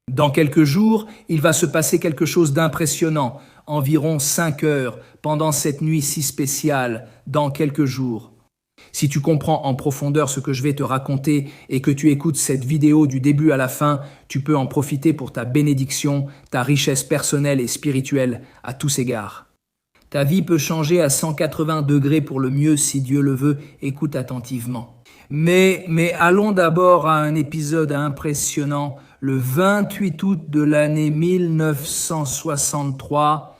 Dans quelques jours, il va se passer quelque chose d'impressionnant, environ 5 heures, pendant cette nuit si spéciale, dans quelques jours. Si tu comprends en profondeur ce que je vais te raconter et que tu écoutes cette vidéo du début à la fin, tu peux en profiter pour ta bénédiction, ta richesse personnelle et spirituelle à tous égards. Ta vie peut changer à 180 degrés pour le mieux si Dieu le veut, écoute attentivement. Mais allons d'abord à un épisode impressionnant. Le 28 août de l'année 1963,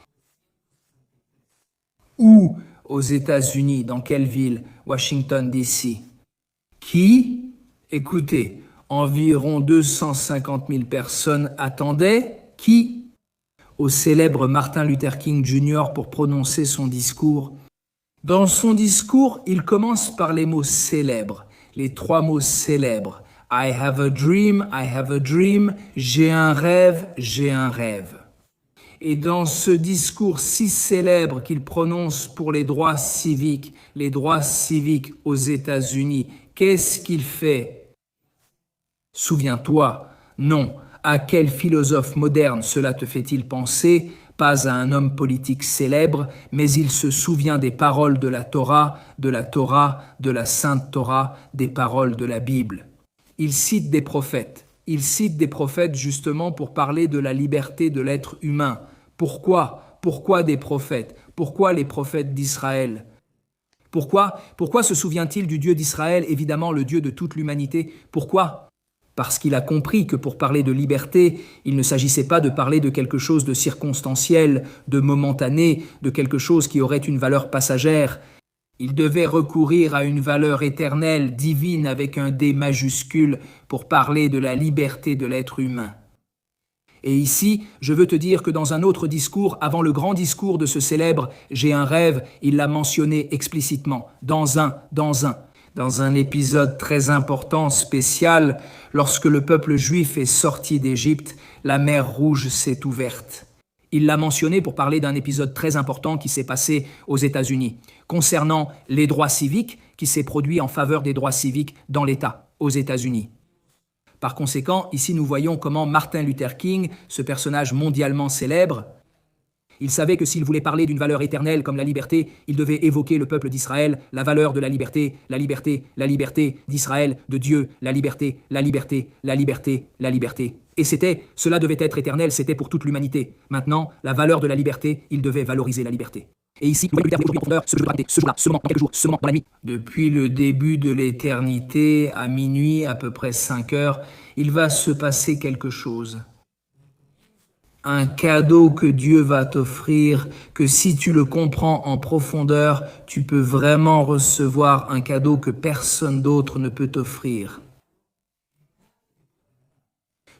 où aux États-Unis, dans quelle ville? Washington, D.C. Qui? Écoutez, environ 250 000 personnes attendaient. Qui? Au célèbre Martin Luther King Jr. pour prononcer son discours. Dans son discours, il commence par les mots célèbres, les 3 mots célèbres. I have a dream, j'ai un rêve, j'ai un rêve. Et dans ce discours si célèbre qu'il prononce pour les droits civiques aux États-Unis, qu'est-ce qu'il fait? Souviens-toi, non. À quel philosophe moderne cela te fait-il penser? Pas à un homme politique célèbre, mais il se souvient des paroles de la Torah, de la Sainte Torah, des paroles de la Bible. Il cite des prophètes. Il cite des prophètes justement pour parler de la liberté de l'être humain. Pourquoi? Pourquoi des prophètes? Pourquoi les prophètes d'Israël? Pourquoi se souvient-il du Dieu d'Israël, évidemment le Dieu de toute l'humanité? Pourquoi? Parce qu'il a compris que pour parler de liberté, il ne s'agissait pas de parler de quelque chose de circonstanciel, de momentané, de quelque chose qui aurait une valeur passagère. Il devait recourir à une valeur éternelle, divine, avec un D majuscule, pour parler de la liberté de l'être humain. Et ici, je veux te dire que dans un autre discours, avant le grand discours de ce célèbre « J'ai un rêve », il l'a mentionné explicitement, dans un épisode très important, spécial, lorsque le peuple juif est sorti d'Égypte, la mer Rouge s'est ouverte. Il l'a mentionné pour parler d'un épisode très important qui s'est passé aux États-Unis, concernant les droits civiques, qui s'est produit en faveur des droits civiques dans l'État, aux États-Unis. Par conséquent, ici nous voyons comment Martin Luther King, ce personnage mondialement célèbre, il savait que s'il voulait parler d'une valeur éternelle comme la liberté, il devait évoquer le peuple d'Israël, la valeur de la liberté d'Israël, de Dieu, la liberté. Et cela devait être éternel, c'était pour toute l'humanité. Maintenant, la valeur de la liberté, il devait valoriser la liberté. Et ici, nous voyons aujourd'hui en profondeur ce jour-là, seulement dans quelques jours, seulement dans la nuit. Depuis le début de l'éternité, à minuit, à peu près 5 heures, il va se passer quelque chose. Un cadeau que Dieu va t'offrir, que si tu le comprends en profondeur, tu peux vraiment recevoir un cadeau que personne d'autre ne peut t'offrir.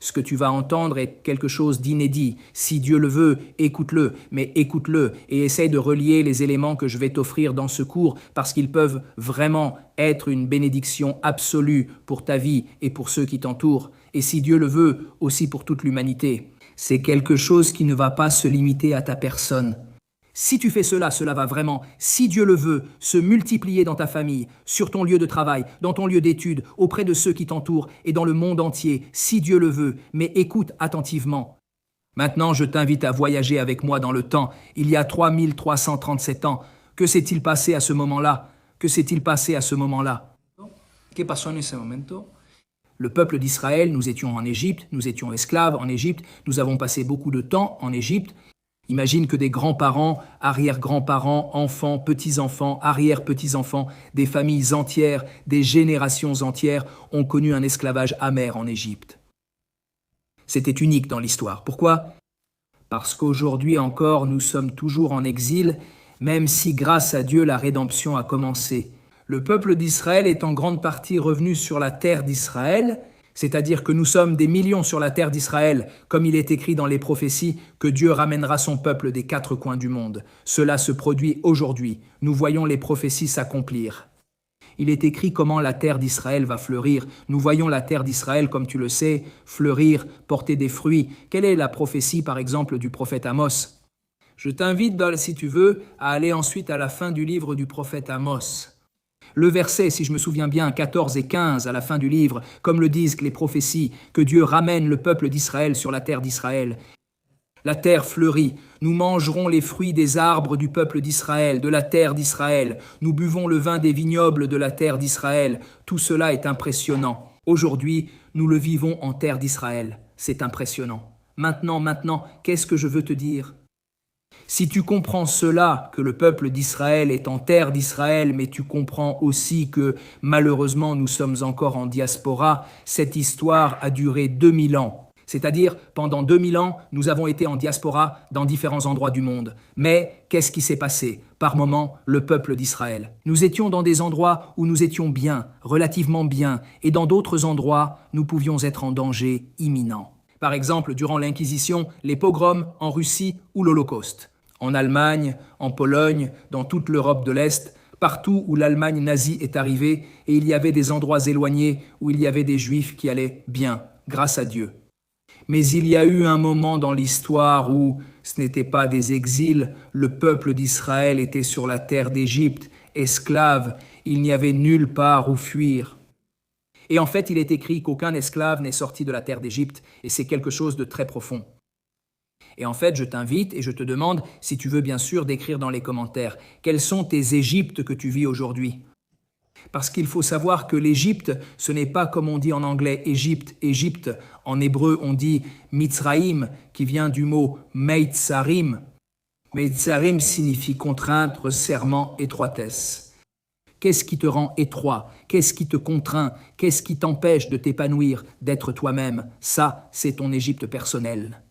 Ce que tu vas entendre est quelque chose d'inédit. Si Dieu le veut, écoute-le, mais écoute-le et essaye de relier les éléments que je vais t'offrir dans ce cours parce qu'ils peuvent vraiment être une bénédiction absolue pour ta vie et pour ceux qui t'entourent. Et si Dieu le veut, aussi pour toute l'humanité. C'est quelque chose qui ne va pas se limiter à ta personne. Si tu fais cela, cela va vraiment, si Dieu le veut, se multiplier dans ta famille, sur ton lieu de travail, dans ton lieu d'études, auprès de ceux qui t'entourent et dans le monde entier, si Dieu le veut, mais écoute attentivement. Maintenant, je t'invite à voyager avec moi dans le temps. Il y a 3337 ans. Que s'est-il passé à ce moment-là? Que s'est-il passé à ce moment-là? ¿Qué pasó en ese momento? Le peuple d'Israël, nous étions en Égypte, nous étions esclaves en Égypte, nous avons passé beaucoup de temps en Égypte. Imagine que des grands-parents, arrière-grands-parents, enfants, petits-enfants, arrière-petits-enfants, des familles entières, des générations entières ont connu un esclavage amer en Égypte. C'était unique dans l'histoire. Pourquoi? Parce qu'aujourd'hui encore, nous sommes toujours en exil, même si grâce à Dieu, la rédemption a commencé. Le peuple d'Israël est en grande partie revenu sur la terre d'Israël, c'est-à-dire que nous sommes des millions sur la terre d'Israël, comme il est écrit dans les prophéties, que Dieu ramènera son peuple des 4 coins du monde. Cela se produit aujourd'hui. Nous voyons les prophéties s'accomplir. Il est écrit comment la terre d'Israël va fleurir. Nous voyons la terre d'Israël, comme tu le sais, fleurir, porter des fruits. Quelle est la prophétie, par exemple, du prophète Amos? Je t'invite, si tu veux, à aller ensuite à la fin du livre du prophète Amos. Le verset, si je me souviens bien, 14 et 15 à la fin du livre, comme le disent les prophéties, que Dieu ramène le peuple d'Israël sur la terre d'Israël. La terre fleurit, nous mangerons les fruits des arbres du peuple d'Israël, de la terre d'Israël, nous buvons le vin des vignobles de la terre d'Israël. Tout cela est impressionnant. Aujourd'hui, nous le vivons en terre d'Israël. C'est impressionnant. Maintenant, qu'est-ce que je veux te dire ? Si tu comprends cela, que le peuple d'Israël est en terre d'Israël, mais tu comprends aussi que malheureusement nous sommes encore en diaspora, cette histoire a duré 2000 ans. C'est-à-dire, pendant 2000 ans, nous avons été en diaspora dans différents endroits du monde. Mais qu'est-ce qui s'est passé ? Par moments, le peuple d'Israël. Nous étions dans des endroits où nous étions bien, relativement bien, et dans d'autres endroits, nous pouvions être en danger imminent. Par exemple, durant l'Inquisition, les pogroms en Russie ou l'Holocauste. En Allemagne, en Pologne, dans toute l'Europe de l'Est, partout où l'Allemagne nazie est arrivée, et il y avait des endroits éloignés où il y avait des Juifs qui allaient bien, grâce à Dieu. Mais il y a eu un moment dans l'histoire où ce n'était pas des exils, le peuple d'Israël était sur la terre d'Égypte, esclave, il n'y avait nulle part où fuir. Et en fait, il est écrit qu'aucun esclave n'est sorti de la terre d'Égypte, et c'est quelque chose de très profond. Et en fait, je t'invite et je te demande, si tu veux bien sûr, d'écrire dans les commentaires, quelles sont tes Égyptes que tu vis aujourd'hui ? Parce qu'il faut savoir que l'Égypte, ce n'est pas comme on dit en anglais Égypte, Égypte. En hébreu, on dit Mitzraïm, qui vient du mot Meitzarim. Meitzarim signifie contrainte, resserrement, étroitesse. Qu'est-ce qui te rend étroit ? Qu'est-ce qui te contraint ? Qu'est-ce qui t'empêche de t'épanouir, d'être toi-même ? Ça, c'est ton Égypte personnelle.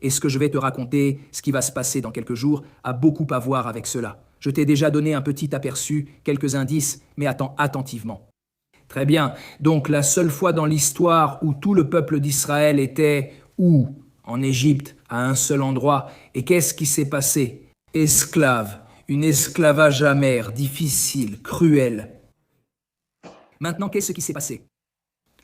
Et ce que je vais te raconter, ce qui va se passer dans quelques jours, a beaucoup à voir avec cela. Je t'ai déjà donné un petit aperçu, quelques indices, mais attends attentivement. Très bien, donc la seule fois dans l'histoire où tout le peuple d'Israël était où ? En Égypte, à un seul endroit. Et qu'est-ce qui s'est passé ? Esclave, une esclavage amer, difficile, cruel. Maintenant, qu'est-ce qui s'est passé ?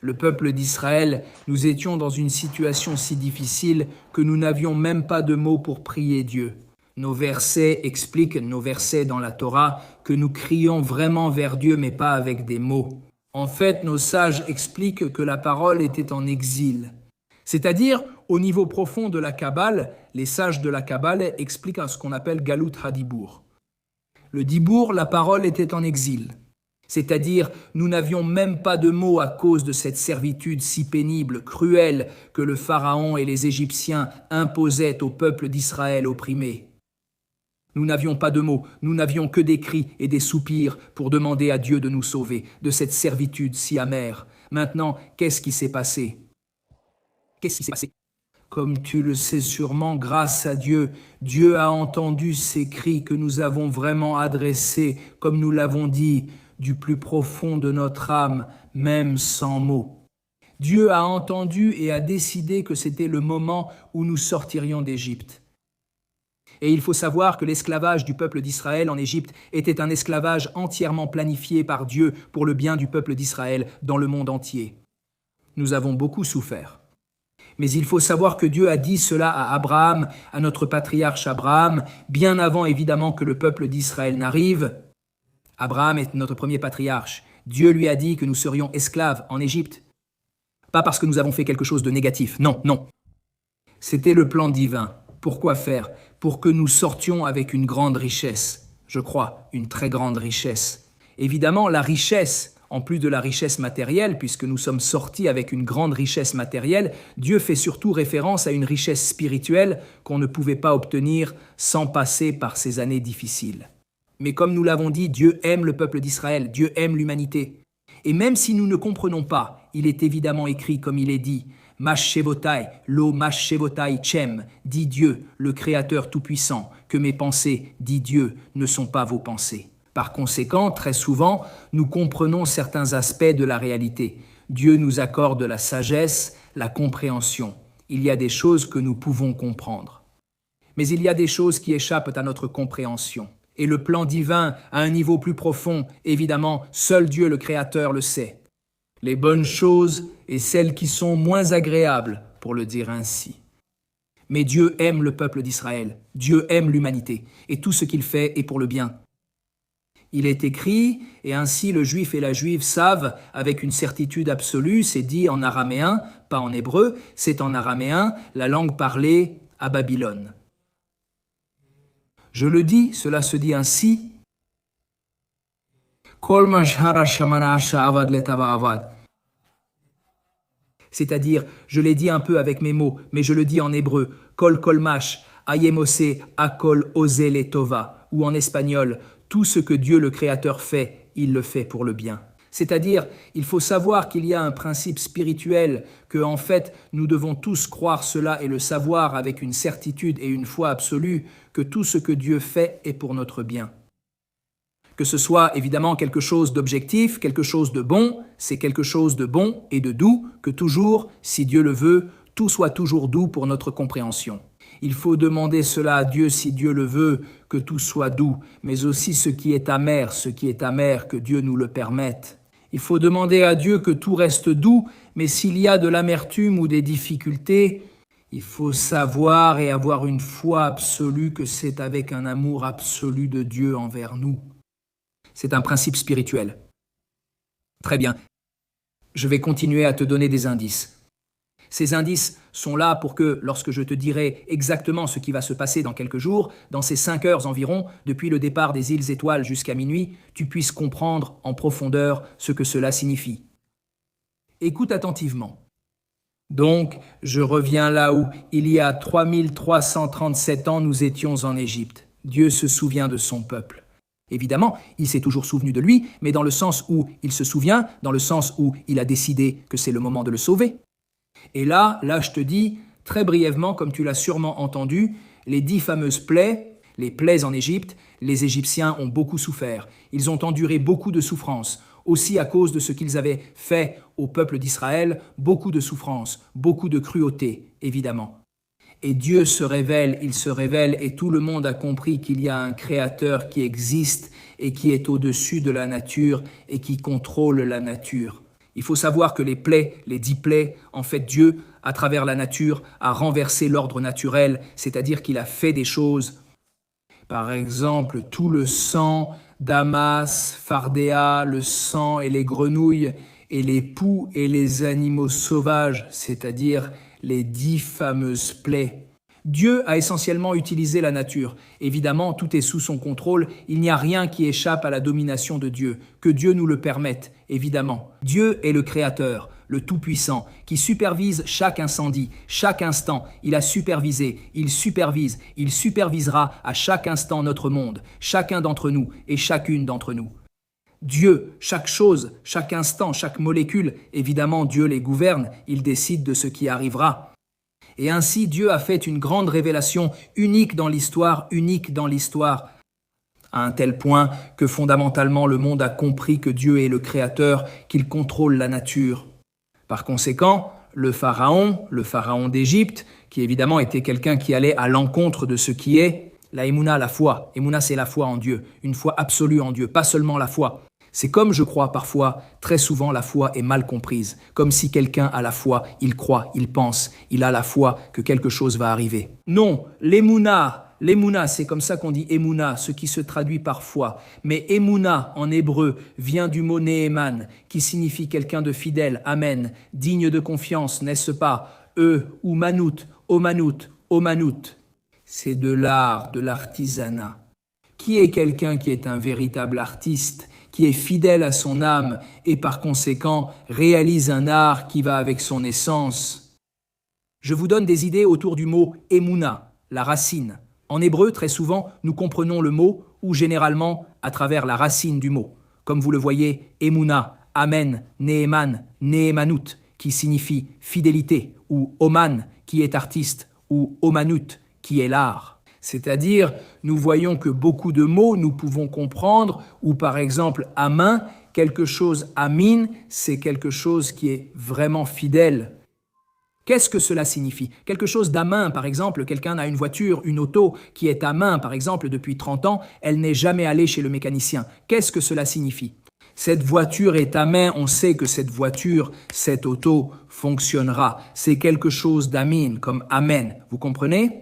Le peuple d'Israël, nous étions dans une situation si difficile que nous n'avions même pas de mots pour prier Dieu. Nos versets expliquent, nos versets dans la Torah, que nous crions vraiment vers Dieu, mais pas avec des mots. En fait, nos sages expliquent que la parole était en exil. C'est-à-dire, au niveau profond de la Kabbale, les sages de la Kabbale expliquent ce qu'on appelle Galut HaDibour. Le Dibour, la parole était en exil. C'est-à-dire, nous n'avions même pas de mots à cause de cette servitude si pénible, cruelle, que le Pharaon et les Égyptiens imposaient au peuple d'Israël opprimé. Nous n'avions pas de mots, nous n'avions que des cris et des soupirs pour demander à Dieu de nous sauver de cette servitude si amère. Maintenant, qu'est-ce qui s'est passé ? Qu'est-ce qui s'est passé ? Comme tu le sais sûrement, grâce à Dieu, Dieu a entendu ces cris que nous avons vraiment adressés, comme nous l'avons dit, du plus profond de notre âme, même sans mots. Dieu a entendu et a décidé que c'était le moment où nous sortirions d'Égypte. Et il faut savoir que l'esclavage du peuple d'Israël en Égypte était un esclavage entièrement planifié par Dieu pour le bien du peuple d'Israël dans le monde entier. Nous avons beaucoup souffert. Mais il faut savoir que Dieu a dit cela à Abraham, à notre patriarche Abraham, bien avant évidemment que le peuple d'Israël n'arrive. Abraham est notre premier patriarche. Dieu lui a dit que nous serions esclaves en Égypte. Pas parce que nous avons fait quelque chose de négatif, non. C'était le plan divin. Pourquoi faire ? Pour que nous sortions avec une grande richesse. Je crois, une très grande richesse. Évidemment, la richesse, en plus de la richesse matérielle, puisque nous sommes sortis avec une grande richesse matérielle, Dieu fait surtout référence à une richesse spirituelle qu'on ne pouvait pas obtenir sans passer par ces années difficiles. Mais comme nous l'avons dit, Dieu aime le peuple d'Israël, Dieu aime l'humanité. Et même si nous ne comprenons pas, il est évidemment écrit comme il est dit, « Mashevotai, lo Mashevotai Chem » dit Dieu, le Créateur tout-puissant, que mes pensées, dit Dieu, ne sont pas vos pensées. Par conséquent, très souvent, nous comprenons certains aspects de la réalité. Dieu nous accorde la sagesse, la compréhension. Il y a des choses que nous pouvons comprendre. Mais il y a des choses qui échappent à notre compréhension. Et le plan divin, à un niveau plus profond, évidemment, seul Dieu le Créateur le sait. Les bonnes choses et celles qui sont moins agréables, pour le dire ainsi. Mais Dieu aime le peuple d'Israël, Dieu aime l'humanité, et tout ce qu'il fait est pour le bien. Il est écrit, et ainsi le juif et la juive savent avec une certitude absolue, c'est dit en araméen, pas en hébreu, c'est en araméen, la langue parlée à Babylone. Je le dis, cela se dit ainsi. C'est-à-dire, je l'ai dit un peu avec mes mots, mais je le dis en hébreu, kol kolmash, ayemose, akol ose tova, ou en espagnol, tout ce que Dieu le Créateur fait, il le fait pour le bien. C'est-à-dire, il faut savoir qu'il y a un principe spirituel, que en fait, nous devons tous croire cela et le savoir avec une certitude et une foi absolue, que tout ce que Dieu fait est pour notre bien. Que ce soit évidemment quelque chose d'objectif, quelque chose de bon, c'est quelque chose de bon et de doux, que toujours, si Dieu le veut, tout soit toujours doux pour notre compréhension. Il faut demander cela à Dieu si Dieu le veut, que tout soit doux, mais aussi ce qui est amer, que Dieu nous le permette. Il faut demander à Dieu que tout reste doux, mais s'il y a de l'amertume ou des difficultés, il faut savoir et avoir une foi absolue que c'est avec un amour absolu de Dieu envers nous. C'est un principe spirituel. Très bien. Je vais continuer à te donner des indices. Ces indices sont là pour que, lorsque je te dirai exactement ce qui va se passer dans quelques jours, dans ces 5 heures environ, depuis le départ des îles Étoiles jusqu'à minuit, tu puisses comprendre en profondeur ce que cela signifie. Écoute attentivement. Donc, je reviens là où, il y a 3337 ans, nous étions en Égypte. Dieu se souvient de son peuple. Évidemment, il s'est toujours souvenu de lui, mais dans le sens où il se souvient, dans le sens où il a décidé que c'est le moment de le sauver. Et là, je te dis, très brièvement, comme tu l'as sûrement entendu, les 10 fameuses plaies, les plaies en Égypte, les Égyptiens ont beaucoup souffert. Ils ont enduré beaucoup de souffrances, aussi à cause de ce qu'ils avaient fait au peuple d'Israël, beaucoup de souffrances, beaucoup de cruauté, évidemment. Et Dieu se révèle, il se révèle, et tout le monde a compris qu'il y a un Créateur qui existe et qui est au-dessus de la nature et qui contrôle la nature. Il faut savoir que les plaies, les 10 plaies, en fait Dieu, à travers la nature, a renversé l'ordre naturel, c'est-à-dire qu'il a fait des choses. Par exemple, tout le sang d'Amas, Phardéa, le sang et les grenouilles, et les poux et les animaux sauvages, c'est-à-dire les 10 fameuses plaies. Dieu a essentiellement utilisé la nature. Évidemment, tout est sous son contrôle. Il n'y a rien qui échappe à la domination de Dieu. Que Dieu nous le permette, évidemment. Dieu est le Créateur, le Tout-Puissant, qui supervise chaque incendie, chaque instant. Il a supervisé, il supervise, il supervisera à chaque instant notre monde, chacun d'entre nous et chacune d'entre nous. Dieu, chaque chose, chaque instant, chaque molécule, évidemment Dieu les gouverne, il décide de ce qui arrivera. Et ainsi, Dieu a fait une grande révélation unique dans l'histoire, à un tel point que fondamentalement le monde a compris que Dieu est le Créateur, qu'il contrôle la nature. Par conséquent, le pharaon d'Égypte, qui évidemment était quelqu'un qui allait à l'encontre de ce qui est la émouna, la foi. Émouna, c'est la foi en Dieu, une foi absolue en Dieu, pas seulement la foi. C'est comme je crois parfois, très souvent la foi est mal comprise, comme si quelqu'un a la foi, il croit, il pense, il a la foi que quelque chose va arriver. Non, l'émouna, c'est comme ça qu'on dit émouna, ce qui se traduit par foi. Mais émouna en hébreu vient du mot néhéman, qui signifie quelqu'un de fidèle, amen, digne de confiance, n'est-ce pas? Ou manout, omanout. C'est de l'art, de l'artisanat. Qui est quelqu'un qui est un véritable artiste, qui est fidèle à son âme et par conséquent réalise un art qui va avec son essence? Je vous donne des idées autour du mot « émouna », la racine. En hébreu, très souvent, nous comprenons le mot ou généralement à travers la racine du mot. Comme vous le voyez, émouna, amen, néhéman, néhémanout, qui signifie fidélité, ou oman, qui est artiste, ou omanout, qui est l'art. C'est-à-dire, nous voyons que beaucoup de mots nous pouvons comprendre, ou par exemple, amin, quelque chose, amin, c'est quelque chose qui est vraiment fidèle. Qu'est-ce que cela signifie? Quelque chose d'amin, par exemple, quelqu'un a une voiture, une auto qui est à main, par exemple, depuis 30 ans, elle n'est jamais allée chez le mécanicien. Qu'est-ce que cela signifie? Cette voiture est à main, on sait que cette voiture, cette auto fonctionnera. C'est quelque chose d'amin, comme amen, vous comprenez?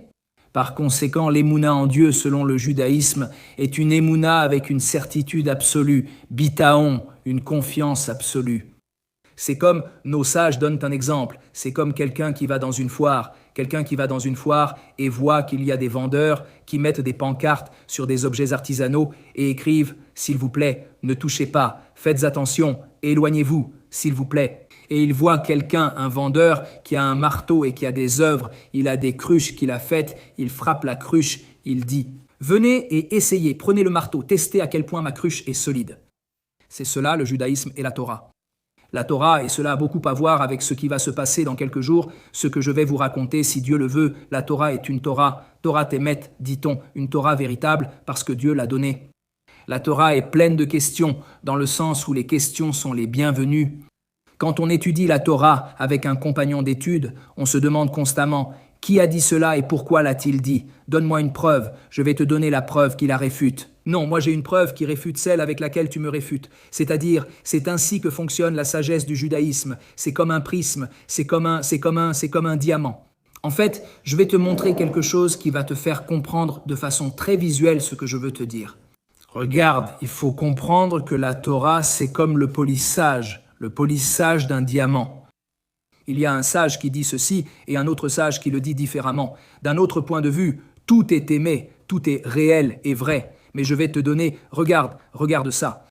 Par conséquent, l'émouna en Dieu, selon le judaïsme, est une émouna avec une certitude absolue, bitaon, une confiance absolue. C'est comme nos sages donnent un exemple, c'est comme quelqu'un qui va dans une foire et voit qu'il y a des vendeurs qui mettent des pancartes sur des objets artisanaux et écrivent « S'il vous plaît, ne touchez pas, faites attention, éloignez-vous, s'il vous plaît ». Et il voit quelqu'un, un vendeur, qui a un marteau et qui a des œuvres, il a des cruches qu'il a faites, il frappe la cruche, il dit « Venez et essayez, prenez le marteau, testez à quel point ma cruche est solide ». C'est cela le judaïsme et la Torah. La Torah, et cela a beaucoup à voir avec ce qui va se passer dans quelques jours, ce que je vais vous raconter, si Dieu le veut, la Torah est une Torah, Torah Temet, dit-on, une Torah véritable, parce que Dieu l'a donnée. La Torah est pleine de questions, dans le sens où les questions sont les bienvenues. Quand on étudie la Torah avec un compagnon d'études, on se demande constamment « Qui a dit cela et pourquoi l'a-t-il dit ? Donne-moi une preuve, je vais te donner la preuve qui la réfute. » Non, moi j'ai une preuve qui réfute celle avec laquelle tu me réfutes. C'est-à-dire, c'est ainsi que fonctionne la sagesse du judaïsme. C'est comme un prisme, c'est comme un diamant. En fait, je vais te montrer quelque chose qui va te faire comprendre de façon très visuelle ce que je veux te dire. Regarde, il faut comprendre que la Torah, c'est comme le polissage d'un diamant. Il y a un sage qui dit ceci et un autre sage qui le dit différemment. D'un autre point de vue, tout est aimé, tout est réel et vrai. Mais je vais te donner, regarde ça.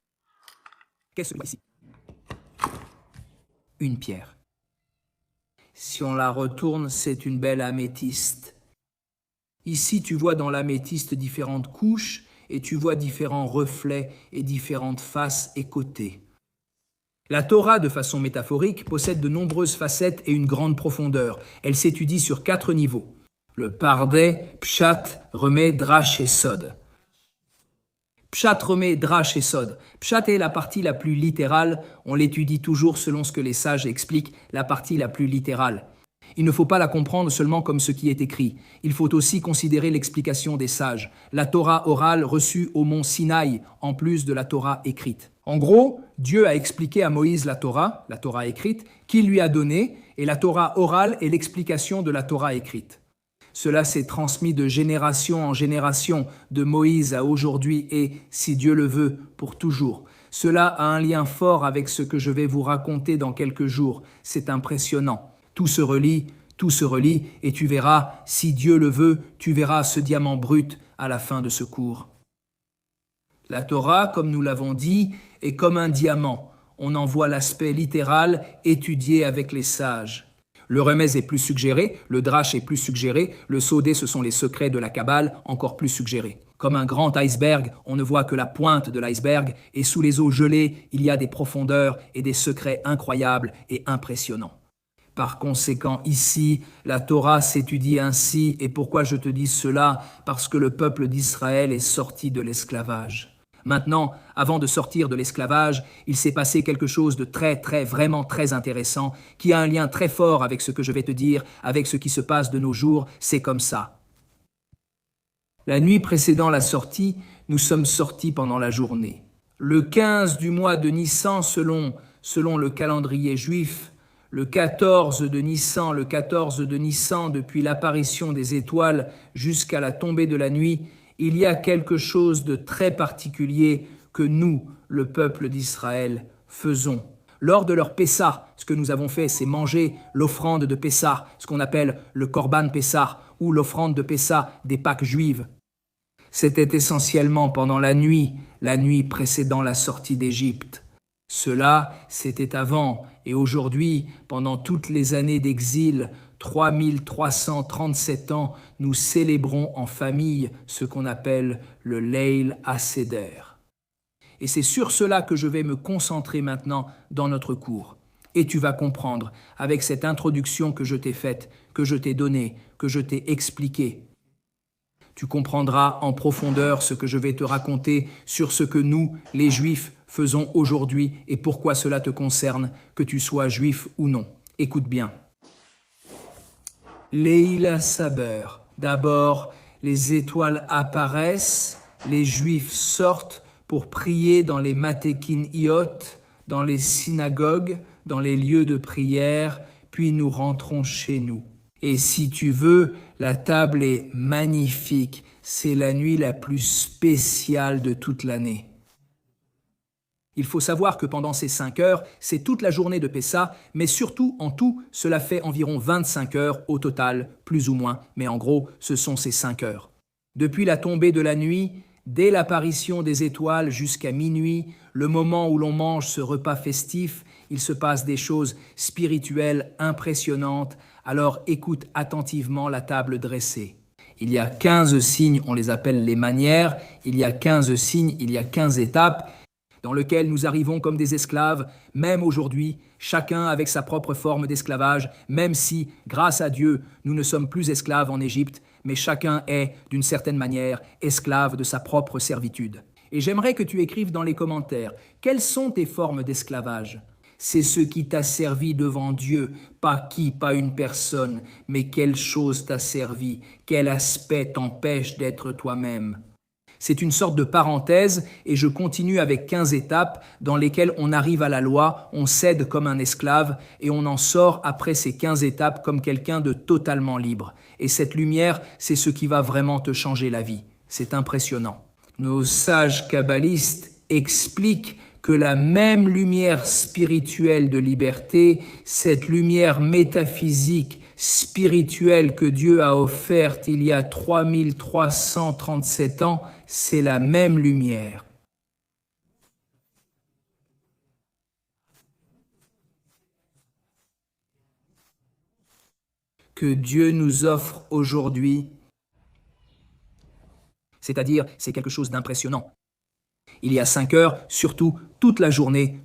Qu'est-ce que c'est ici ? Une pierre. Si on la retourne, c'est une belle améthyste. Ici, tu vois dans l'améthyste différentes couches et tu vois différents reflets et différentes faces et côtés. La Torah, de façon métaphorique, possède de nombreuses facettes et une grande profondeur. Elle s'étudie sur 4 niveaux. Le Pardé, Pshat, Remé, Drash et Sod. Pshat, Remé, Drash et Sod. Pshat est la partie la plus littérale. On l'étudie toujours selon ce que les sages expliquent, la partie la plus littérale. Il ne faut pas la comprendre seulement comme ce qui est écrit. Il faut aussi considérer l'explication des sages, la Torah orale reçue au mont Sinaï, en plus de la Torah écrite. En gros, Dieu a expliqué à Moïse la Torah écrite, qu'il lui a donnée, et la Torah orale est l'explication de la Torah écrite. Cela s'est transmis de génération en génération, de Moïse à aujourd'hui et, si Dieu le veut, pour toujours. Cela a un lien fort avec ce que je vais vous raconter dans quelques jours. C'est impressionnant. Tout se relie, et tu verras, si Dieu le veut, tu verras ce diamant brut à la fin de ce cours. La Torah, comme nous l'avons dit, est comme un diamant. On en voit l'aspect littéral étudié avec les sages. Le remez est plus suggéré, le drash est plus suggéré, le sodé, ce sont les secrets de la Kabbale, encore plus suggérés. Comme un grand iceberg, on ne voit que la pointe de l'iceberg, et sous les eaux gelées, il y a des profondeurs et des secrets incroyables et impressionnants. Par conséquent, ici, la Torah s'étudie ainsi, et pourquoi je te dis cela ? Parce que le peuple d'Israël est sorti de l'esclavage. Maintenant, avant de sortir de l'esclavage, il s'est passé quelque chose de vraiment très intéressant, qui a un lien très fort avec ce que je vais te dire, avec ce qui se passe de nos jours, c'est comme ça. La nuit précédant la sortie, nous sommes sortis pendant la journée. Le 15 du mois de Nissan, selon le calendrier juif, le 14 de Nissan, depuis l'apparition des étoiles jusqu'à la tombée de la nuit, il y a quelque chose de très particulier que nous, le peuple d'Israël, faisons. Lors de leur Pessah, ce que nous avons fait, c'est manger l'offrande de Pessah, ce qu'on appelle le Korban Pessah, ou l'offrande de Pessah des Pâques juives. C'était essentiellement pendant la nuit précédant la sortie d'Égypte. Cela, c'était avant, et aujourd'hui, pendant toutes les années d'exil, 3337 ans, nous célébrons en famille ce qu'on appelle le Leil HaSeder. Et c'est sur cela que je vais me concentrer maintenant dans notre cours. Et tu vas comprendre, avec cette introduction que je t'ai faite, que je t'ai donnée, que je t'ai expliquée. Tu comprendras en profondeur ce que je vais te raconter sur ce que nous, les Juifs, faisons aujourd'hui et pourquoi cela te concerne, que tu sois juif ou non. Écoute bien. Leil HaSeder. D'abord, les étoiles apparaissent, les Juifs sortent pour prier dans les Matekin-Iot, dans les synagogues, dans les lieux de prière, puis nous rentrons chez nous. Et si tu veux, la table est magnifique. C'est la nuit la plus spéciale de toute l'année. Il faut savoir que pendant ces 5 heures, c'est toute la journée de Pessa, mais surtout, en tout, cela fait environ 25 heures au total, plus ou moins, mais en gros, ce sont ces 5 heures. Depuis la tombée de la nuit, dès l'apparition des étoiles jusqu'à minuit, le moment où l'on mange ce repas festif, il se passe des choses spirituelles impressionnantes, alors écoute attentivement la table dressée. Il y a 15 signes, on les appelle les manières, il y a 15 signes, il y a 15 étapes, dans lesquelles nous arrivons comme des esclaves, même aujourd'hui, chacun avec sa propre forme d'esclavage, même si, grâce à Dieu, nous ne sommes plus esclaves en Égypte, mais chacun est, d'une certaine manière, esclave de sa propre servitude. Et j'aimerais que tu écrives dans les commentaires, quelles sont tes formes d'esclavage ? C'est ce qui t'a servi devant Dieu, pas une personne, mais quelle chose t'a servi, quel aspect t'empêche d'être toi-même. C'est une sorte de parenthèse et je continue avec 15 étapes dans lesquelles on arrive à la loi, on cède comme un esclave et on en sort après ces 15 étapes comme quelqu'un de totalement libre. Et cette lumière, c'est ce qui va vraiment te changer la vie. C'est impressionnant. Nos sages kabbalistes expliquent que la même lumière spirituelle de liberté, cette lumière métaphysique spirituelle que Dieu a offerte il y a 3337 ans, c'est la même lumière. Que Dieu nous offre aujourd'hui, c'est-à-dire c'est quelque chose d'impressionnant. Il y a 5 heures, surtout toute la journée,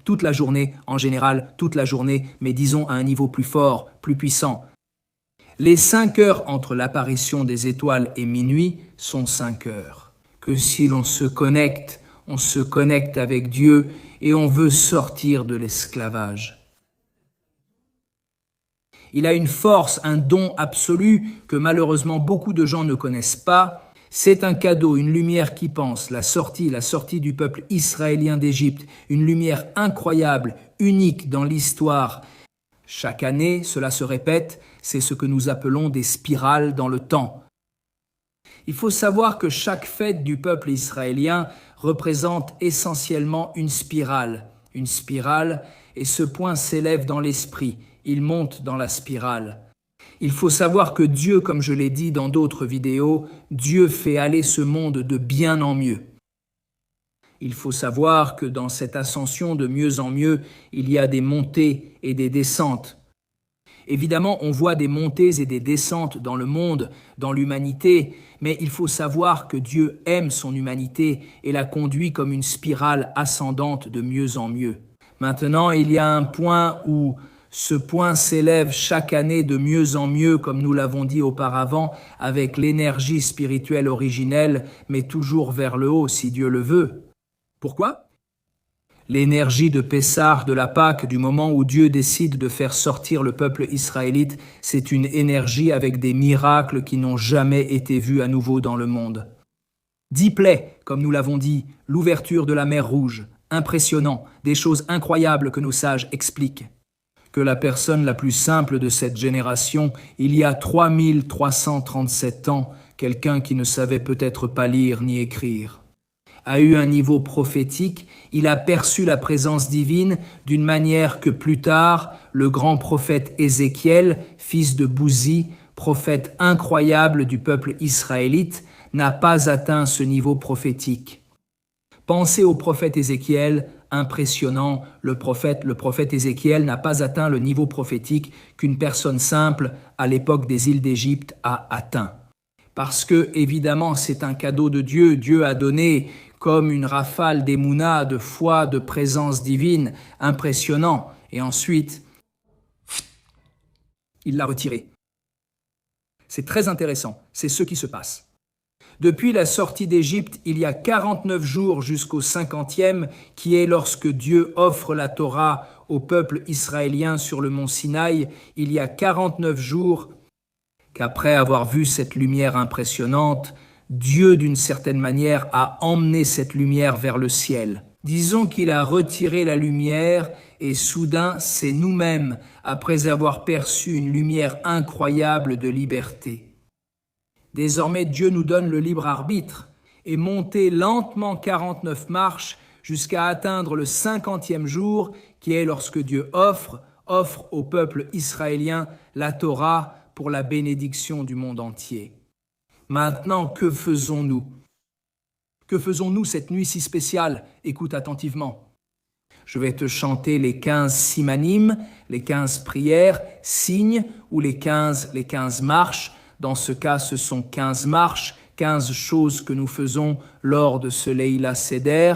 en général toute la journée, mais disons à un niveau plus fort, plus puissant. Les 5 heures entre l'apparition des étoiles et minuit sont 5 heures. Que si l'on se connecte avec Dieu et on veut sortir de l'esclavage. Il a une force, un don absolu que malheureusement beaucoup de gens ne connaissent pas. C'est un cadeau, une lumière qui pense, la sortie du peuple israélien d'Égypte, une lumière incroyable, unique dans l'histoire. Chaque année, cela se répète, c'est ce que nous appelons des spirales dans le temps. Il faut savoir que chaque fête du peuple israélien représente essentiellement une spirale, et ce point s'élève dans l'esprit, il monte dans la spirale. Il faut savoir que Dieu, comme je l'ai dit dans d'autres vidéos, Dieu fait aller ce monde de bien en mieux. Il faut savoir que dans cette ascension de mieux en mieux, il y a des montées et des descentes. Évidemment, on voit des montées et des descentes dans le monde, dans l'humanité, mais il faut savoir que Dieu aime son humanité et la conduit comme une spirale ascendante de mieux en mieux. Maintenant, il y a un point où ce point s'élève chaque année de mieux en mieux, comme nous l'avons dit auparavant, avec l'énergie spirituelle originelle, mais toujours vers le haut, si Dieu le veut. Pourquoi ? L'énergie de Pessah, de la Pâque, du moment où Dieu décide de faire sortir le peuple israélite, c'est une énergie avec des miracles qui n'ont jamais été vus à nouveau dans le monde. 10 plaies, comme nous l'avons dit, l'ouverture de la mer Rouge, impressionnant, des choses incroyables que nos sages expliquent. Que la personne la plus simple de cette génération, il y a 3337 ans, quelqu'un qui ne savait peut-être pas lire ni écrire, a eu un niveau prophétique, il a perçu la présence divine d'une manière que plus tard, le grand prophète Ézéchiel, fils de Bouzi, prophète incroyable du peuple israélite, n'a pas atteint ce niveau prophétique. Pensez au prophète Ézéchiel, impressionnant, le prophète Ézéchiel n'a pas atteint le niveau prophétique qu'une personne simple à l'époque des îles d'Égypte a atteint. Parce que, évidemment, c'est un cadeau de Dieu. Dieu a donné comme une rafale d'émouna, de foi, de présence divine, impressionnant. Et ensuite, il l'a retiré. C'est très intéressant, c'est ce qui se passe. Depuis la sortie d'Égypte, il y a 49 jours jusqu'au 50e, qui est lorsque Dieu offre la Torah au peuple israélien sur le mont Sinaï. Il y a 49 jours qu'après avoir vu cette lumière impressionnante, Dieu, d'une certaine manière, a emmené cette lumière vers le ciel. Disons qu'il a retiré la lumière et soudain c'est nous-mêmes, après avoir perçu une lumière incroyable de liberté. Désormais Dieu nous donne le libre arbitre et monter lentement 49 marches jusqu'à atteindre le 50e jour qui est lorsque Dieu offre au peuple israélien la Torah pour la bénédiction du monde entier. Maintenant, que faisons-nous? Que faisons-nous cette nuit si spéciale? Écoute attentivement. Je vais te chanter les 15 simanim, les 15 prières, signes, ou les 15 marches. Dans ce cas, ce sont 15 marches, 15 choses que nous faisons lors de ce Leila Seder.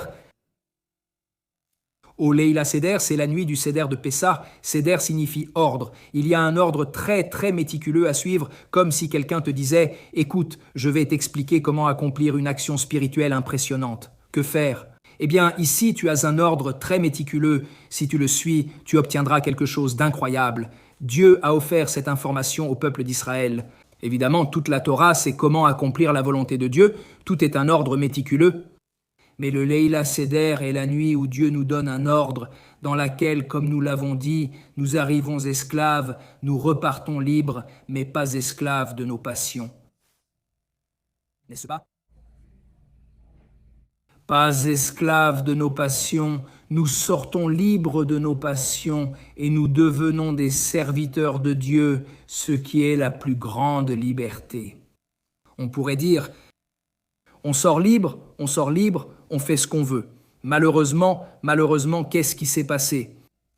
Au Leila Seder, c'est la nuit du Seder de Pessah. Seder signifie ordre. Il y a un ordre très très méticuleux à suivre, comme si quelqu'un te disait « Écoute, je vais t'expliquer comment accomplir une action spirituelle impressionnante. Que faire ?» Eh bien, ici, tu as un ordre très méticuleux. Si tu le suis, tu obtiendras quelque chose d'incroyable. Dieu a offert cette information au peuple d'Israël. Évidemment, toute la Torah, c'est comment accomplir la volonté de Dieu. Tout est un ordre méticuleux. Mais le Leila Seder est la nuit où Dieu nous donne un ordre dans laquelle, comme nous l'avons dit, nous arrivons esclaves, nous repartons libres, mais pas esclaves de nos passions. N'est-ce pas? Pas esclaves de nos passions, nous sortons libres de nos passions et nous devenons des serviteurs de Dieu, ce qui est la plus grande liberté. On pourrait dire, on sort libre, on fait ce qu'on veut. Malheureusement, qu'est-ce qui s'est passé?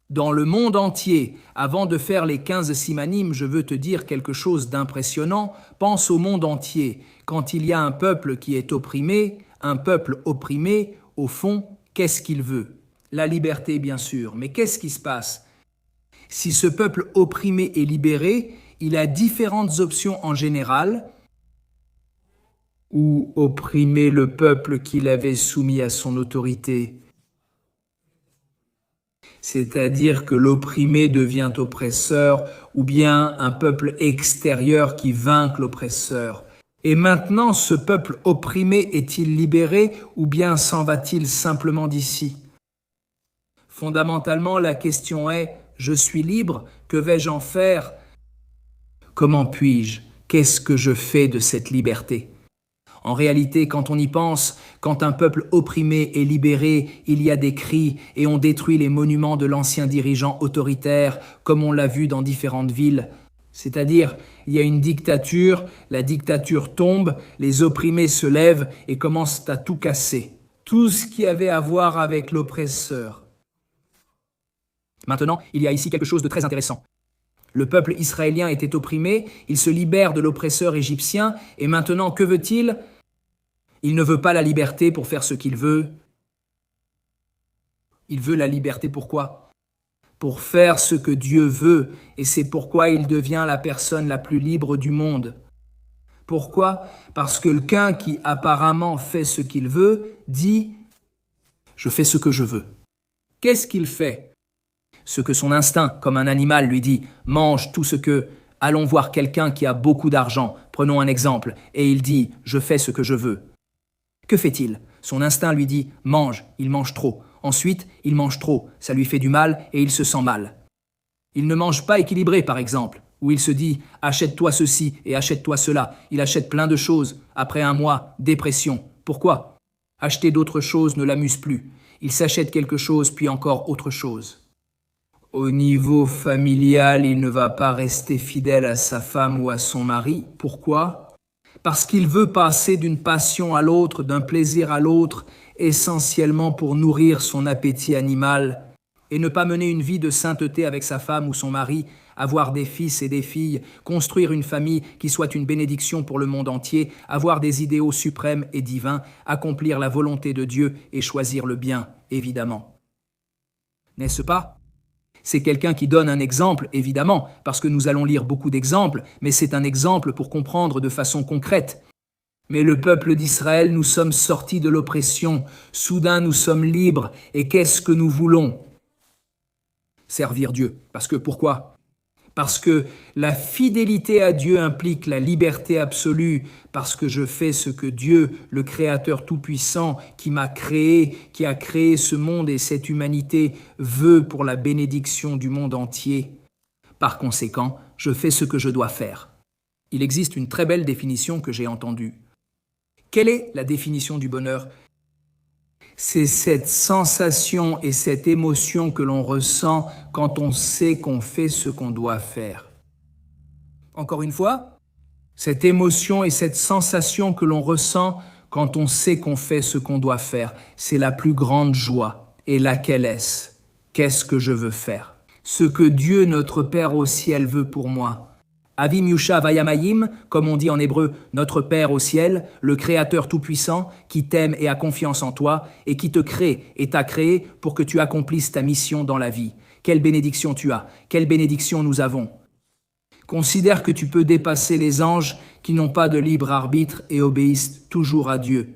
Dans le monde entier, avant de faire les 15 simanim, je veux te dire quelque chose d'impressionnant. Pense au monde entier. Quand il y a un peuple qui est opprimé, au fond, qu'est-ce qu'il veut? La liberté, bien sûr. Mais qu'est-ce qui se passe? Si ce peuple opprimé est libéré, il a différentes options en général, ou opprimer le peuple qu'il avait soumis à son autorité. C'est-à-dire que l'opprimé devient oppresseur, ou bien un peuple extérieur qui vainque l'oppresseur. Et maintenant, ce peuple opprimé est-il libéré, ou bien s'en va-t-il simplement d'ici? Fondamentalement, la question est, je suis libre, que vais-je en faire? Comment puis-je? Qu'est-ce que je fais de cette liberté? En réalité, quand on y pense, quand un peuple opprimé est libéré, il y a des cris et on détruit les monuments de l'ancien dirigeant autoritaire, comme on l'a vu dans différentes villes. C'est-à-dire, il y a une dictature, la dictature tombe, les opprimés se lèvent et commencent à tout casser. Tout ce qui avait à voir avec l'oppresseur. Maintenant, il y a ici quelque chose de très intéressant. Le peuple israélien était opprimé, il se libère de l'oppresseur égyptien, et maintenant, que veut-il? Il ne veut pas la liberté pour faire ce qu'il veut. Il veut la liberté pourquoi? Pour faire ce que Dieu veut, et c'est pourquoi il devient la personne la plus libre du monde. Pourquoi? Parce que quelqu'un qui apparemment fait ce qu'il veut dit « je fais ce que je veux ». Qu'est-ce qu'il fait? Ce que son instinct, comme un animal, lui dit « mange tout ce que… » Allons voir quelqu'un qui a beaucoup d'argent, prenons un exemple, et il dit « je fais ce que je veux ». Que fait-il? Son instinct lui dit « mange », il mange trop. Ensuite, il mange trop, ça lui fait du mal et il se sent mal. Il ne mange pas équilibré, par exemple, où il se dit « achète-toi ceci et achète-toi cela ». Il achète plein de choses. Après un mois, dépression. Pourquoi? Acheter d'autres choses ne l'amuse plus. Il s'achète quelque chose, puis encore autre chose. Au niveau familial, il ne va pas rester fidèle à sa femme ou à son mari. Pourquoi? Parce qu'il veut passer d'une passion à l'autre, d'un plaisir à l'autre, essentiellement pour nourrir son appétit animal et ne pas mener une vie de sainteté avec sa femme ou son mari, avoir des fils et des filles, construire une famille qui soit une bénédiction pour le monde entier, avoir des idéaux suprêmes et divins, accomplir la volonté de Dieu et choisir le bien, évidemment. N'est-ce pas? C'est quelqu'un qui donne un exemple, évidemment, parce que nous allons lire beaucoup d'exemples, mais c'est un exemple pour comprendre de façon concrète. Mais le peuple d'Israël, nous sommes sortis de l'oppression, soudain nous sommes libres, et qu'est-ce que nous voulons? Servir Dieu. Parce que pourquoi? Parce que la fidélité à Dieu implique la liberté absolue, parce que je fais ce que Dieu, le Créateur Tout-Puissant, qui m'a créé, qui a créé ce monde et cette humanité, veut pour la bénédiction du monde entier. Par conséquent, je fais ce que je dois faire. Il existe une très belle définition que j'ai entendue. Quelle est la définition du bonheur ? C'est cette sensation et cette émotion que l'on ressent quand on sait qu'on fait ce qu'on doit faire. Encore une fois, cette émotion et cette sensation que l'on ressent quand on sait qu'on fait ce qu'on doit faire, c'est la plus grande joie. Et laquelle est-ce ? Qu'est-ce que je veux faire ? Ce que Dieu, notre Père au ciel, veut pour moi. Avim Yusha Vayamayim, comme on dit en hébreu, notre Père au ciel, le Créateur Tout-Puissant, qui t'aime et a confiance en toi, et qui te crée et t'a créé pour que tu accomplisses ta mission dans la vie. Quelle bénédiction tu as, quelle bénédiction nous avons. Considère que tu peux dépasser les anges qui n'ont pas de libre arbitre et obéissent toujours à Dieu.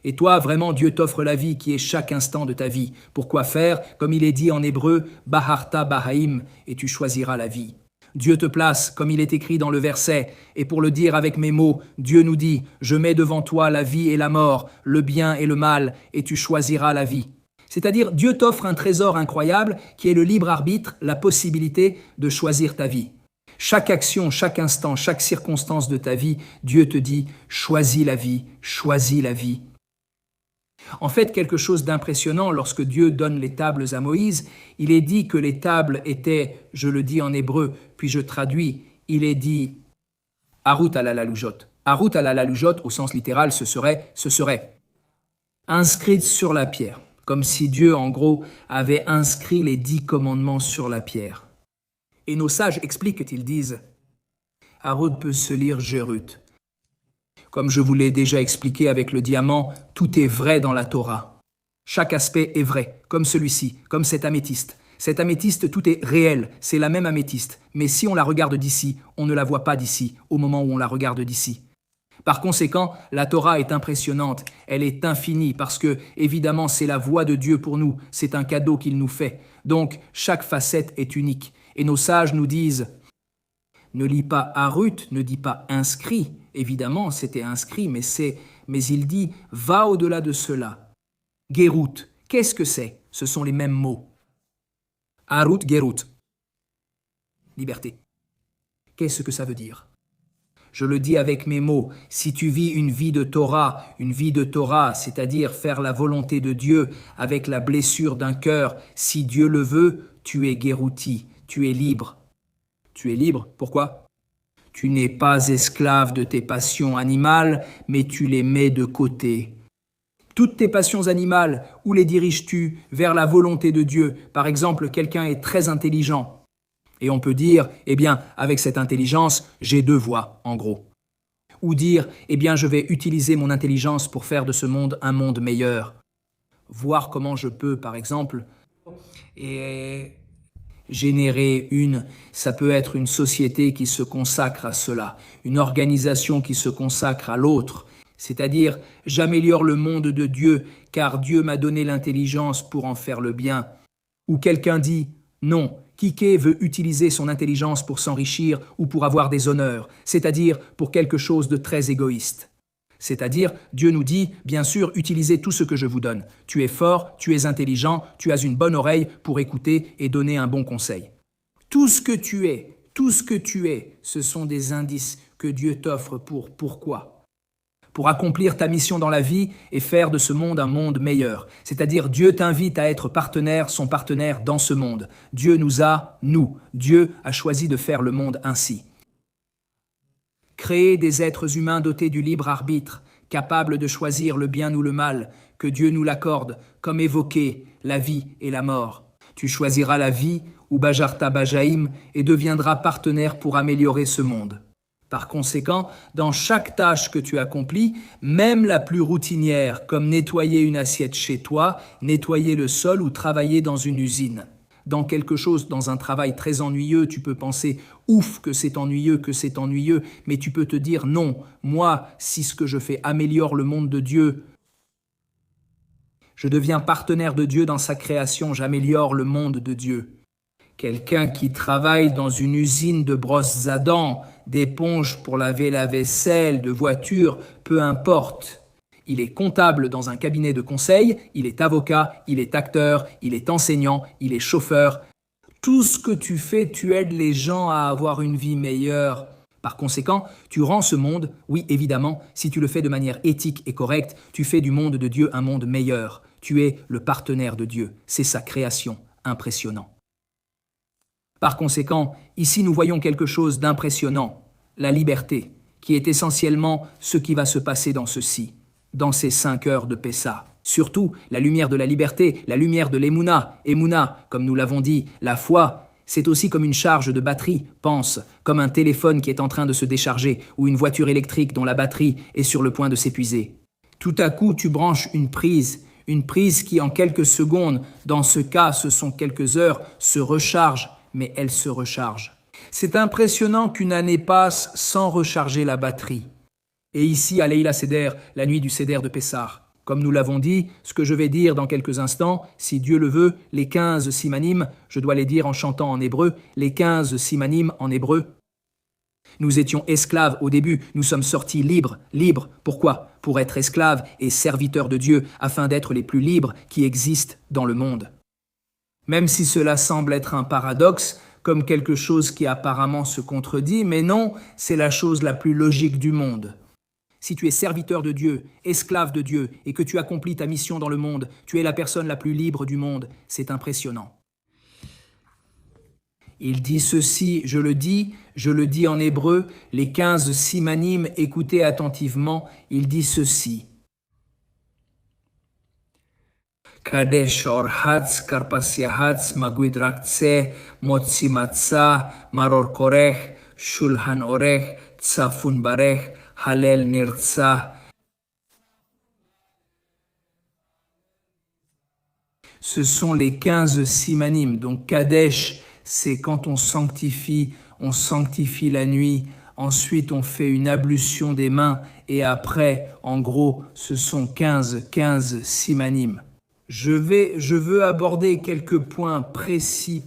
Et toi, vraiment, Dieu t'offre la vie qui est chaque instant de ta vie. Pourquoi faire ? Comme il est dit en hébreu, Baharta Bahaim, et tu choisiras la vie. Dieu te place, comme il est écrit dans le verset, et pour le dire avec mes mots, Dieu nous dit, je mets devant toi la vie et la mort, le bien et le mal, et tu choisiras la vie. C'est-à-dire, Dieu t'offre un trésor incroyable qui est le libre arbitre, la possibilité de choisir ta vie. Chaque action, chaque instant, chaque circonstance de ta vie, Dieu te dit, choisis la vie, choisis la vie. En fait, quelque chose d'impressionnant, lorsque Dieu donne les tables à Moïse, il est dit que les tables étaient, je le dis en hébreu, puis je traduis, il est dit « Harut al-alalujot ». Harut al-alalujot, au sens littéral, ce serait inscrite sur la pierre, comme si Dieu, en gros, avait inscrit les 10 commandements sur la pierre. Et nos sages expliquent, ils disent « Harut peut se lire Jerut ». Comme je vous l'ai déjà expliqué avec le diamant, tout est vrai dans la Torah. Chaque aspect est vrai, comme celui-ci, comme cette améthyste. Cette améthyste, tout est réel, c'est la même améthyste. Mais si on la regarde d'ici, on ne la voit pas d'ici, au moment où on la regarde d'ici. Par conséquent, la Torah est impressionnante, elle est infinie, parce que, évidemment, c'est la voix de Dieu pour nous, c'est un cadeau qu'il nous fait. Donc, chaque facette est unique. Et nos sages nous disent, ne lis pas Harut, ne dis pas inscrit. Évidemment, c'était inscrit, mais il dit « va au-delà de cela ». Gerut, qu'est-ce que c'est ? Ce sont les mêmes mots. Harut, Gerut. Liberté. Qu'est-ce que ça veut dire ? Je le dis avec mes mots, si tu vis une vie de Torah, c'est-à-dire faire la volonté de Dieu avec la blessure d'un cœur, si Dieu le veut, tu es Geruti, tu es libre. Tu es libre, pourquoi ? Tu n'es pas esclave de tes passions animales, mais tu les mets de côté. Toutes tes passions animales, où les diriges-tu ? Vers la volonté de Dieu. Par exemple, quelqu'un est très intelligent. Et on peut dire, eh bien, avec cette intelligence, j'ai 2 voies, en gros. Ou dire, eh bien, je vais utiliser mon intelligence pour faire de ce monde un monde meilleur. Voir comment je peux, par exemple, générer ça peut être une société qui se consacre à cela, une organisation qui se consacre à l'autre, c'est-à-dire j'améliore le monde de Dieu car Dieu m'a donné l'intelligence pour en faire le bien. Ou quelqu'un dit non, quiconque veut utiliser son intelligence pour s'enrichir ou pour avoir des honneurs, c'est-à-dire pour quelque chose de très égoïste. C'est-à-dire, Dieu nous dit, bien sûr, utilisez tout ce que je vous donne. Tu es fort, tu es intelligent, tu as une bonne oreille pour écouter et donner un bon conseil. Tout ce que tu es, ce sont des indices que Dieu t'offre pourquoi ? Pour accomplir ta mission dans la vie et faire de ce monde un monde meilleur. C'est-à-dire, Dieu t'invite à être son partenaire dans ce monde. Dieu Dieu a choisi de faire le monde ainsi. Créer des êtres humains dotés du libre arbitre, capables de choisir le bien ou le mal, que Dieu nous l'accorde, comme évoqué, la vie et la mort. Tu choisiras la vie, ou Bajarta Bajaïm, et deviendras partenaire pour améliorer ce monde. Par conséquent, dans chaque tâche que tu accomplis, même la plus routinière, comme nettoyer une assiette chez toi, nettoyer le sol ou travailler dans une usine. Dans un travail très ennuyeux, tu peux penser « ouf, que c'est ennuyeux, mais tu peux te dire « non, moi, si ce que je fais améliore le monde de Dieu, je deviens partenaire de Dieu dans sa création, j'améliore le monde de Dieu. » Quelqu'un qui travaille dans une usine de brosses à dents, d'éponges pour laver la vaisselle, de voitures, peu importe. Il est comptable dans un cabinet de conseil, il est avocat, il est acteur, il est enseignant, il est chauffeur. Tout ce que tu fais, tu aides les gens à avoir une vie meilleure. Par conséquent, tu rends ce monde, oui évidemment, si tu le fais de manière éthique et correcte, tu fais du monde de Dieu un monde meilleur. Tu es le partenaire de Dieu, c'est sa création, impressionnant. Par conséquent, ici nous voyons quelque chose d'impressionnant, la liberté, qui est essentiellement ce qui va se passer dans ceci, dans ces 5 heures de Pessah. Surtout, la lumière de la liberté, la lumière de l'Emouna. Emouna, comme nous l'avons dit, la foi, c'est aussi comme une charge de batterie, pense, comme un téléphone qui est en train de se décharger, ou une voiture électrique dont la batterie est sur le point de s'épuiser. Tout à coup, tu branches une prise qui en quelques secondes, dans ce cas ce sont quelques heures, se recharge, mais elle se recharge. C'est impressionnant qu'une année passe sans recharger la batterie. Et ici, à Leila Seder, la nuit du Seder de Pessah. Comme nous l'avons dit, ce que je vais dire dans quelques instants, si Dieu le veut, les 15 simanim, je dois les dire en chantant en hébreu, les 15 simanim en hébreu. Nous étions esclaves au début, nous sommes sortis libres. Libres, pourquoi ? Pour être esclaves et serviteurs de Dieu, afin d'être les plus libres qui existent dans le monde. Même si cela semble être un paradoxe, comme quelque chose qui apparemment se contredit, mais non, c'est la chose la plus logique du monde. Si tu es serviteur de Dieu, esclave de Dieu, et que tu accomplis ta mission dans le monde, tu es la personne la plus libre du monde. C'est impressionnant. Il dit ceci, je le dis en hébreu, les 15 simanim, écoutez attentivement, il dit ceci. Kadesh orhatz, karpasyahatz, maguidrakse, motsi matza, maror korech, shulhan orech, tsafun barech, halel nirtza. Ce sont les 15 simanim, donc Kadesh, c'est quand on sanctifie la nuit, ensuite on fait une ablution des mains, et après, en gros, ce sont 15 simanim. Je veux aborder quelques points précis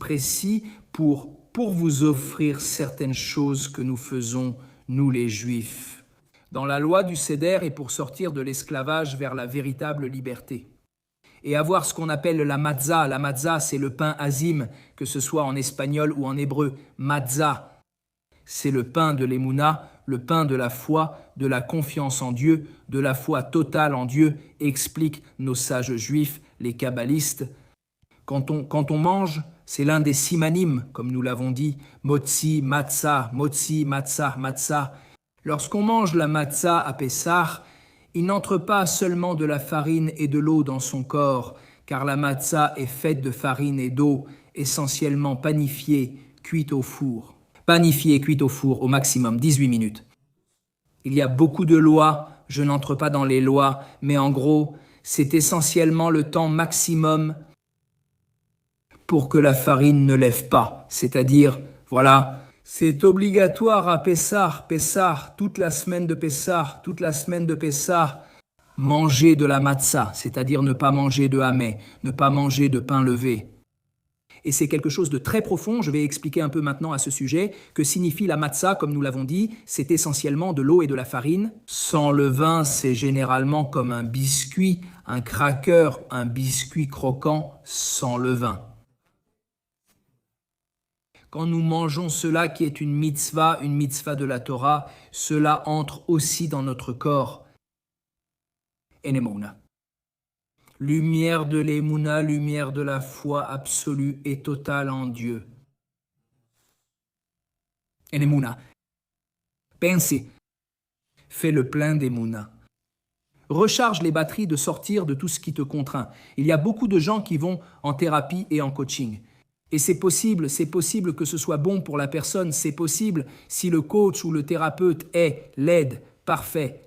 pour vous offrir certaines choses que nous faisons, nous les Juifs, dans la loi du Seder et pour sortir de l'esclavage vers la véritable liberté. Et avoir ce qu'on appelle la matzah. La matzah, c'est le pain azim, que ce soit en espagnol ou en hébreu. Matzah, c'est le pain de l'Emouna, le pain de la foi, de la confiance en Dieu, de la foi totale en Dieu, expliquent nos sages juifs, les kabbalistes. Quand on mange, c'est l'un des simanim, comme nous l'avons dit, motzi, matzah, matzah. Lorsqu'on mange la matzah à Pessah, il n'entre pas seulement de la farine et de l'eau dans son corps, car la matzah est faite de farine et d'eau, essentiellement panifiée, cuite au four. Panifiée, cuite au four, au maximum 18 minutes. Il y a beaucoup de lois, je n'entre pas dans les lois, mais en gros, c'est essentiellement le temps maximum pour que la farine ne lève pas. C'est-à-dire, voilà, c'est obligatoire à Pessah, toute la semaine de Pessah, manger de la matzah, c'est-à-dire ne pas manger de hamé, ne pas manger de pain levé. Et c'est quelque chose de très profond, je vais expliquer un peu maintenant à ce sujet, que signifie la matzah, comme nous l'avons dit, c'est essentiellement de l'eau et de la farine. Sans levain, c'est généralement comme un biscuit, un cracker, un biscuit croquant sans levain. Quand nous mangeons cela qui est une mitzvah de la Torah, cela entre aussi dans notre corps. Enemouna. Lumière de l'Emouna, lumière de la foi absolue et totale en Dieu. Enemouna. Pensez. Fais le plein d'Emouna. Recharge les batteries de sortir de tout ce qui te contraint. Il y a beaucoup de gens qui vont en thérapie et en coaching. Et c'est possible que ce soit bon pour la personne, c'est possible si le coach ou le thérapeute est l'aide parfait.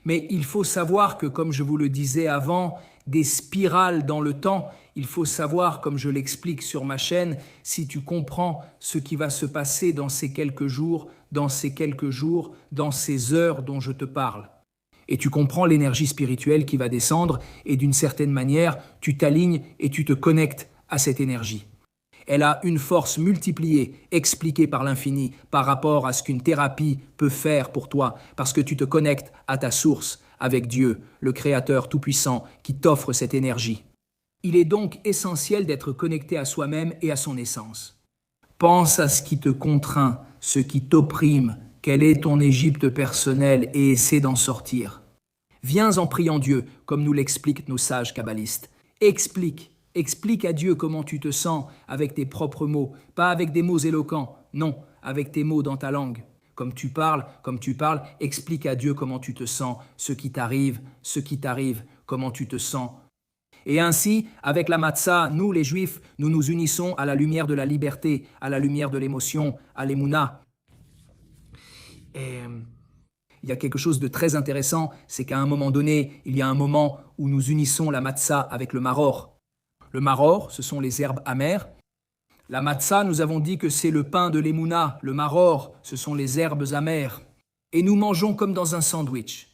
Mais il faut savoir que, comme je vous le disais avant, des spirales dans le temps, il faut savoir, comme je l'explique sur ma chaîne, si tu comprends ce qui va se passer dans ces quelques jours, dans ces heures dont je te parle. Et tu comprends l'énergie spirituelle qui va descendre et d'une certaine manière, tu t'alignes et tu te connectes à cette énergie. Elle a une force multipliée, expliquée par l'infini, par rapport à ce qu'une thérapie peut faire pour toi, parce que tu te connectes à ta source, avec Dieu, le Créateur Tout-Puissant, qui t'offre cette énergie. Il est donc essentiel d'être connecté à soi-même et à son essence. Pense à ce qui te contraint, ce qui t'opprime, quelle est ton Égypte personnelle et essaie d'en sortir. Viens en priant Dieu, comme nous l'expliquent nos sages kabbalistes. Explique à Dieu comment tu te sens avec tes propres mots, pas avec des mots éloquents, non, avec tes mots dans ta langue. Comme tu parles, explique à Dieu comment tu te sens, ce qui t'arrive, comment tu te sens. Et ainsi, avec la matzah, nous les Juifs, nous nous unissons à la lumière de la liberté, à la lumière de l'émotion, à l'émouna. Et il y a quelque chose de très intéressant, c'est qu'à un moment donné, il y a un moment où nous unissons la matzah avec le maror. Le maror, ce sont les herbes amères. La matzah, nous avons dit que c'est le pain de l'émouna. Le maror, ce sont les herbes amères. Et nous mangeons comme dans un sandwich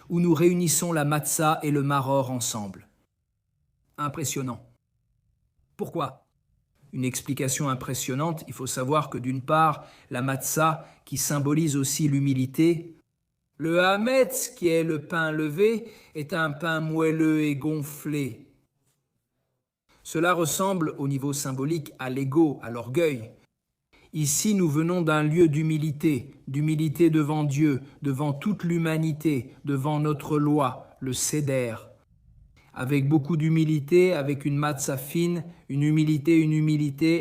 où nous réunissons la matzah et le maror ensemble. Impressionnant. Pourquoi ? Une explication impressionnante, il faut savoir que d'une part, la matzah, qui symbolise aussi l'humilité, le hametz, qui est le pain levé, est un pain moelleux et gonflé. Cela ressemble au niveau symbolique à l'ego, à l'orgueil. Ici, nous venons d'un lieu d'humilité devant Dieu, devant toute l'humanité, devant notre loi, le Seder. Avec beaucoup d'humilité, avec une matzah fine, une humilité,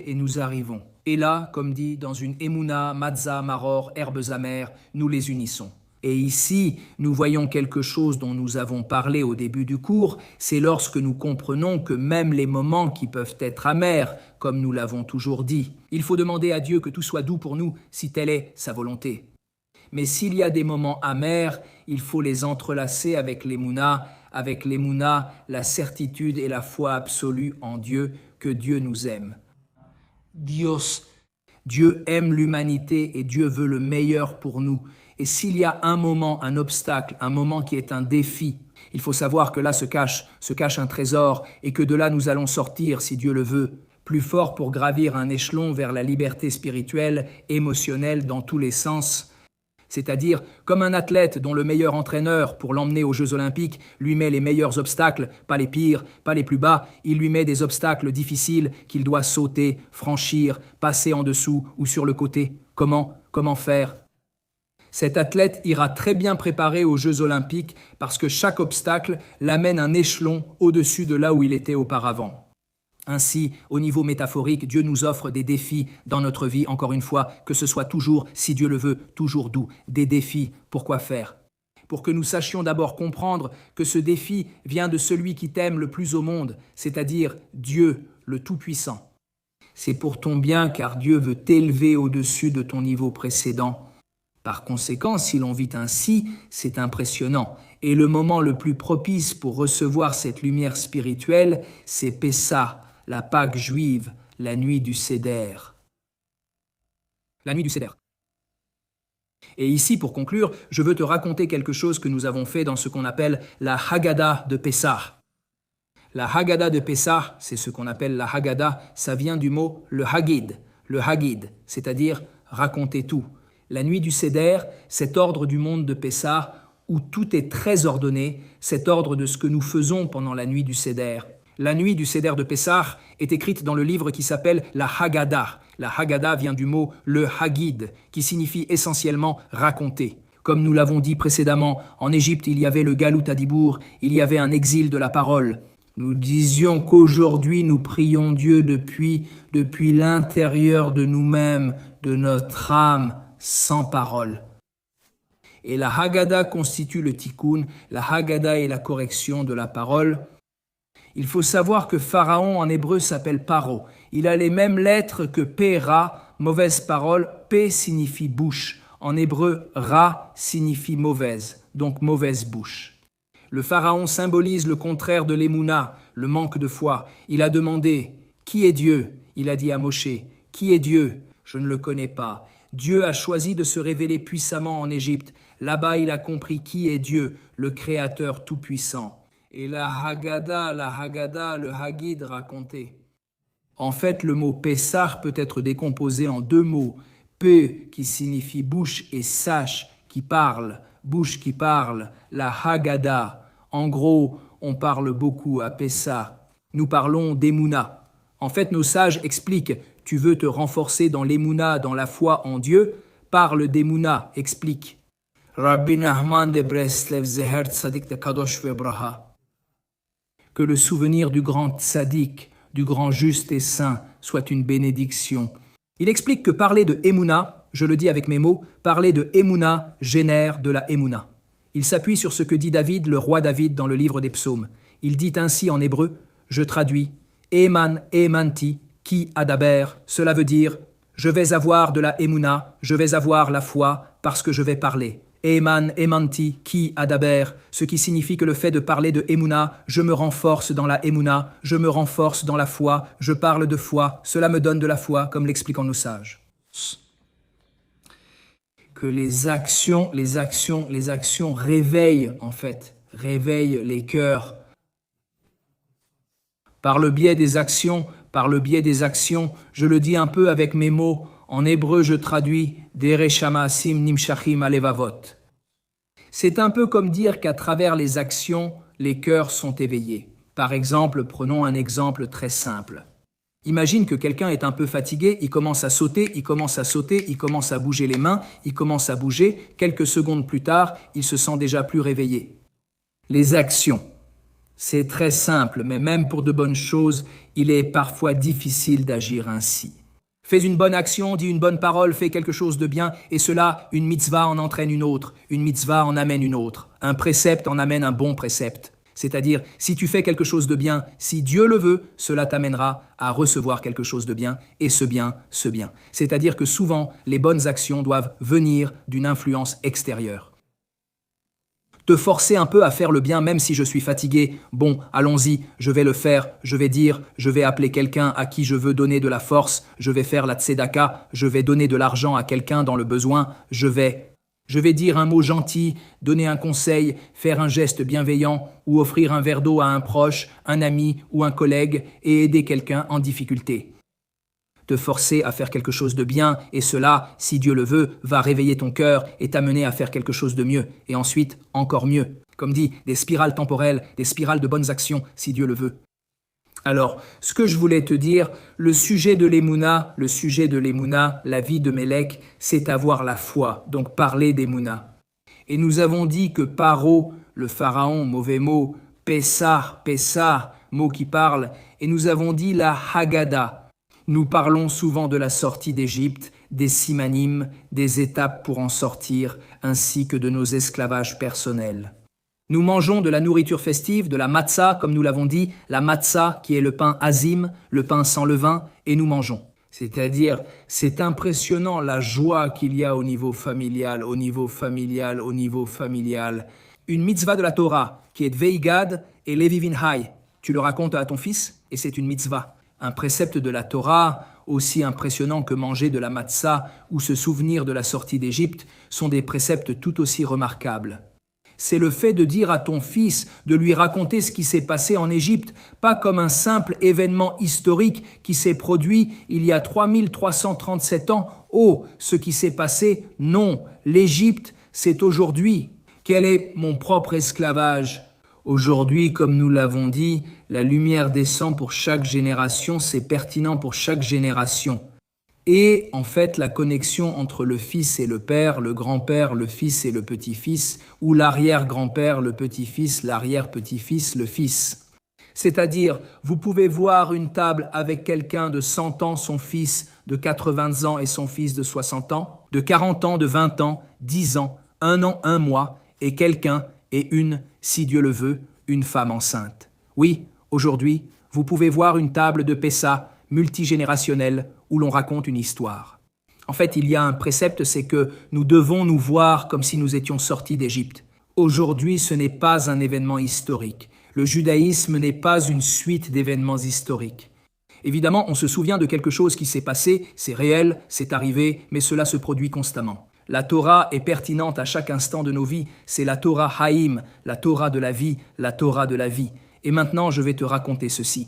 et nous arrivons. Et là, comme dit, dans une émouna, matzah, maror, herbes amères, nous les unissons. Et ici, nous voyons quelque chose dont nous avons parlé au début du cours, c'est lorsque nous comprenons que même les moments qui peuvent être amers, comme nous l'avons toujours dit, il faut demander à Dieu que tout soit doux pour nous, si telle est sa volonté. Mais s'il y a des moments amers, il faut les entrelacer avec l'émouna, la certitude et la foi absolue en Dieu, que Dieu nous aime. Dieu aime l'humanité et Dieu veut le meilleur pour nous. Et s'il y a un moment, un obstacle, un moment qui est un défi, il faut savoir que là se cache un trésor et que de là nous allons sortir, si Dieu le veut, plus fort pour gravir un échelon vers la liberté spirituelle, émotionnelle dans tous les sens. C'est-à-dire comme un athlète dont le meilleur entraîneur, pour l'emmener aux Jeux Olympiques, lui met les meilleurs obstacles, pas les pires, pas les plus bas, il lui met des obstacles difficiles qu'il doit sauter, franchir, passer en dessous ou sur le côté. Comment faire ? Cet athlète ira très bien préparé aux Jeux Olympiques parce que chaque obstacle l'amène un échelon au-dessus de là où il était auparavant. Ainsi, au niveau métaphorique, Dieu nous offre des défis dans notre vie, encore une fois, que ce soit toujours, si Dieu le veut, toujours doux. Des défis, pourquoi faire ? Pour que nous sachions d'abord comprendre que ce défi vient de celui qui t'aime le plus au monde, c'est-à-dire Dieu, le Tout-Puissant. C'est pour ton bien car Dieu veut t'élever au-dessus de ton niveau précédent. Par conséquent, si l'on vit ainsi, c'est impressionnant. Et le moment le plus propice pour recevoir cette lumière spirituelle, c'est Pessah, la Pâque juive, la nuit du Seder. La nuit du Seder. Et ici, pour conclure, je veux te raconter quelque chose que nous avons fait dans ce qu'on appelle la Haggadah de Pessah. La Haggadah de Pessah, c'est ce qu'on appelle la Haggadah, ça vient du mot le Haggid, c'est-à-dire raconter tout. La nuit du Seder, cet ordre du monde de Pessah, où tout est très ordonné, cet ordre de ce que nous faisons pendant la nuit du Seder. La nuit du Seder de Pessah est écrite dans le livre qui s'appelle la Haggadah. La Haggadah vient du mot le Haggid, qui signifie essentiellement raconter. Comme nous l'avons dit précédemment, en Égypte, il y avait le Galut Hadibour, il y avait un exil de la parole. Nous disions qu'aujourd'hui, nous prions Dieu depuis l'intérieur de nous-mêmes, de notre âme, sans parole. Et la Haggadah constitue le tikkun, la Haggadah est la correction de la parole. Il faut savoir que Pharaon en hébreu s'appelle Paro. Il a les mêmes lettres que P, Ra, mauvaise parole. P signifie bouche. En hébreu, Ra signifie mauvaise, donc mauvaise bouche. Le Pharaon symbolise le contraire de l'émouna, le manque de foi. Il a demandé « Qui est Dieu ?» Il a dit à Moshe « Qui est Dieu ?» Je ne le connais pas. Dieu a choisi de se révéler puissamment en Égypte. Là-bas, il a compris qui est Dieu, le Créateur tout-puissant. Et la Haggadah, le Haggid racontait. En fait, le mot Pessah peut être décomposé en deux mots. Pe qui signifie bouche et Sach qui parle, bouche qui parle, la Haggadah. En gros, on parle beaucoup à Pessah. Nous parlons d'Emouna. En fait, nos sages expliquent, tu veux te renforcer dans l'Emouna, dans la foi en Dieu, parle d'Emouna, explique. Rabbi Nachman de Breslev Zeher Tzadik de Kadosh Vebraha. Que le souvenir du grand tzaddik, du grand juste et saint, soit une bénédiction. Il explique que parler de Emouna, je le dis avec mes mots, parler de Emouna génère de la Emouna. Il s'appuie sur ce que dit David, le roi David, dans le livre des psaumes. Il dit ainsi en hébreu, je traduis, Eman Emanti, ki adaber, cela veut dire, je vais avoir de la Emouna, je vais avoir la foi, parce que je vais parler. Eman Emanti, ki adaber, ce qui signifie que le fait de parler de Emouna, je me renforce dans la Emouna, je me renforce dans la foi, je parle de foi, cela me donne de la foi, comme l'expliquent nos sages. Que les actions réveillent, en fait, réveillent les cœurs. Par le biais des actions, je le dis un peu avec mes mots, en hébreu je traduis Dereshamasim nimshachim alevavot. C'est un peu comme dire qu'à travers les actions, les cœurs sont éveillés. Par exemple, prenons un exemple très simple. Imagine que quelqu'un est un peu fatigué, il commence à sauter, il commence à bouger les mains, il commence à bouger. Quelques secondes plus tard, il se sent déjà plus réveillé. Les actions. C'est très simple, mais même pour de bonnes choses, il est parfois difficile d'agir ainsi. Fais une bonne action, dis une bonne parole, fais quelque chose de bien, et cela, une mitzvah en entraîne une autre, une mitzvah en amène une autre, un précepte en amène un bon précepte. C'est-à-dire, si tu fais quelque chose de bien, si Dieu le veut, cela t'amènera à recevoir quelque chose de bien, et ce bien. C'est-à-dire que souvent, les bonnes actions doivent venir d'une influence extérieure. Te forcer un peu à faire le bien même si je suis fatigué. Bon, allons-y, je vais le faire, je vais dire, je vais appeler quelqu'un à qui je veux donner de la force, je vais faire la tzedaka, je vais donner de l'argent à quelqu'un dans le besoin, je vais dire un mot gentil, donner un conseil, faire un geste bienveillant ou offrir un verre d'eau à un proche, un ami ou un collègue et aider quelqu'un en difficulté. Te forcer à faire quelque chose de bien, et cela, si Dieu le veut, va réveiller ton cœur et t'amener à faire quelque chose de mieux, et ensuite encore mieux. Comme dit, des spirales temporelles, des spirales de bonnes actions, si Dieu le veut. Alors, ce que je voulais te dire, le sujet de l'Emouna, la vie de Mélec, c'est avoir la foi, donc parler d'Emouna. Et nous avons dit que Paro, le pharaon, mauvais mot, Pessah, mot qui parle, et nous avons dit la Haggadah. Nous parlons souvent de la sortie d'Égypte, des simanim, des étapes pour en sortir, ainsi que de nos esclavages personnels. Nous mangeons de la nourriture festive, de la matzah, comme nous l'avons dit, la matzah qui est le pain azim, le pain sans levain, et nous mangeons. C'est-à-dire, c'est impressionnant la joie qu'il y a au niveau familial. Une mitzvah de la Torah, qui est Veigad et Levivin Hai. Tu le racontes à ton fils, et c'est une mitzvah. Un précepte de la Torah, aussi impressionnant que manger de la matzah ou se souvenir de la sortie d'Égypte, sont des préceptes tout aussi remarquables. C'est le fait de dire à ton fils, de lui raconter ce qui s'est passé en Égypte, pas comme un simple événement historique qui s'est produit il y a 3337 ans. Oh, ce qui s'est passé, non, l'Égypte, c'est aujourd'hui. Quel est mon propre esclavage ? Aujourd'hui, comme nous l'avons dit, la lumière descend pour chaque génération, c'est pertinent pour chaque génération. Et en fait, la connexion entre le fils et le père, le grand-père, le fils et le petit-fils, ou l'arrière-grand-père, le petit-fils, l'arrière-petit-fils, le fils. C'est-à-dire, vous pouvez voir une table avec quelqu'un de 100 ans, son fils de 80 ans et son fils de 60 ans, de 40 ans, de 20 ans, 10 ans, 1 an, 1 mois, et quelqu'un et une, si Dieu le veut, une femme enceinte. Oui, aujourd'hui, vous pouvez voir une table de Pessah multigénérationnelle où l'on raconte une histoire. En fait, il y a un précepte, c'est que nous devons nous voir comme si nous étions sortis d'Égypte. Aujourd'hui, ce n'est pas un événement historique. Le judaïsme n'est pas une suite d'événements historiques. Évidemment, on se souvient de quelque chose qui s'est passé, c'est réel, c'est arrivé, mais cela se produit constamment. La Torah est pertinente à chaque instant de nos vies, c'est la Torah Haïm, la Torah de la vie, la Torah de la vie. Et maintenant, je vais te raconter ceci.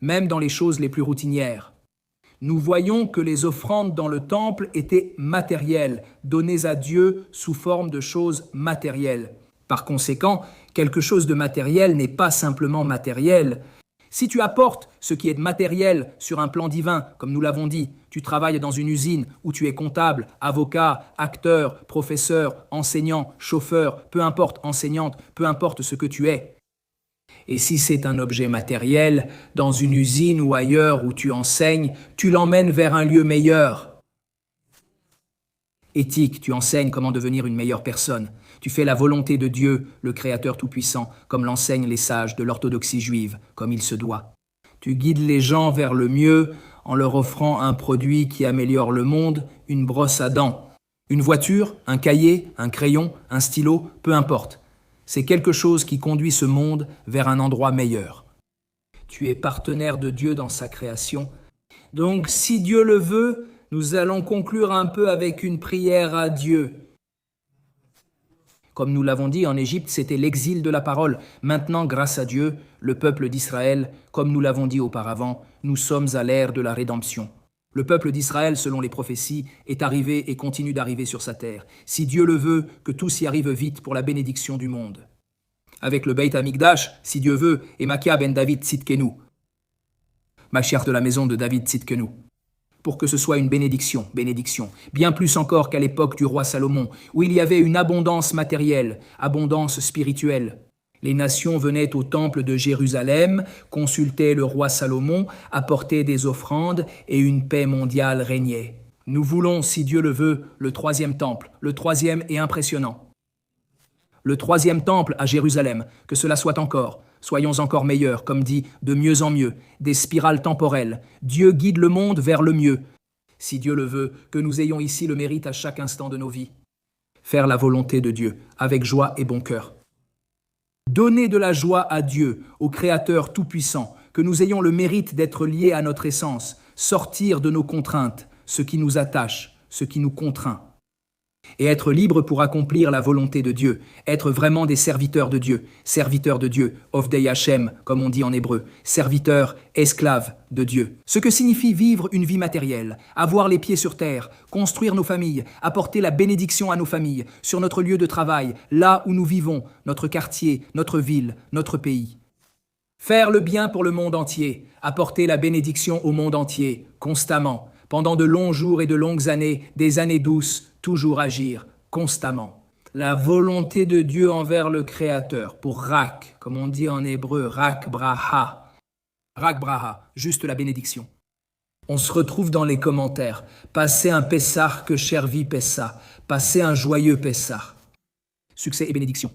même dans les choses les plus routinières. Nous voyons que les offrandes dans le temple étaient matérielles, données à Dieu sous forme de choses matérielles. Par conséquent, quelque chose de matériel n'est pas simplement matériel. Si tu apportes ce qui est matériel sur un plan divin, comme nous l'avons dit, tu travailles dans une usine où tu es comptable, avocat, acteur, professeur, enseignant, chauffeur, peu importe, enseignante, peu importe ce que tu es. Et si c'est un objet matériel, dans une usine ou ailleurs où tu enseignes, tu l'emmènes vers un lieu meilleur. Éthique, tu enseignes comment devenir une meilleure personne. Tu fais la volonté de Dieu, le Créateur Tout-Puissant, comme l'enseignent les sages de l'orthodoxie juive, comme il se doit. Tu guides les gens vers le mieux en leur offrant un produit qui améliore le monde, une brosse à dents. Une voiture, un cahier, un crayon, un stylo, peu importe. C'est quelque chose qui conduit ce monde vers un endroit meilleur. Tu es partenaire de Dieu dans sa création. Donc, si Dieu le veut, nous allons conclure un peu avec une prière à Dieu. Comme nous l'avons dit, en Égypte, c'était l'exil de la parole. Maintenant, grâce à Dieu, le peuple d'Israël, comme nous l'avons dit auparavant, nous sommes à l'ère de la rédemption. Le peuple d'Israël, selon les prophéties, est arrivé et continue d'arriver sur sa terre. Si Dieu le veut, que tous y arrivent vite pour la bénédiction du monde. Avec le Beit Hamikdash, si Dieu veut, et Makia ben David Tzidkenu. Mashiach de la maison de David Tzidkenu. Pour que ce soit une bénédiction, bien plus encore qu'à l'époque du roi Salomon, où il y avait une abondance matérielle, abondance spirituelle. Les nations venaient au temple de Jérusalem, consultaient le roi Salomon, apportaient des offrandes et une paix mondiale régnait. Nous voulons, si Dieu le veut, le troisième temple, le troisième et impressionnant. Le troisième temple à Jérusalem, que cela soit encore. Soyons encore meilleurs, comme dit, de mieux en mieux, des spirales temporelles. Dieu guide le monde vers le mieux. Si Dieu le veut, que nous ayons ici le mérite à chaque instant de nos vies. Faire la volonté de Dieu, avec joie et bon cœur. Donner de la joie à Dieu, au Créateur Tout-Puissant, que nous ayons le mérite d'être liés à notre essence, sortir de nos contraintes, ce qui nous attache, ce qui nous contraint. Et être libre pour accomplir la volonté de Dieu, être vraiment des serviteurs de Dieu, Ovdei Hashem, comme on dit en hébreu, serviteurs, esclaves de Dieu. Ce que signifie vivre une vie matérielle, avoir les pieds sur terre, construire nos familles, apporter la bénédiction à nos familles, sur notre lieu de travail, là où nous vivons, notre quartier, notre ville, notre pays. Faire le bien pour le monde entier, apporter la bénédiction au monde entier, constamment, pendant de longs jours et de longues années, des années douces, toujours agir, constamment. La volonté de Dieu envers le Créateur, pour Rak, comme on dit en hébreu, Rak Braha. Rak Braha, juste la bénédiction. On se retrouve dans les commentaires. Passez un Pessah que cher vit Pessah. Passez un joyeux Pessah. Succès et bénédiction.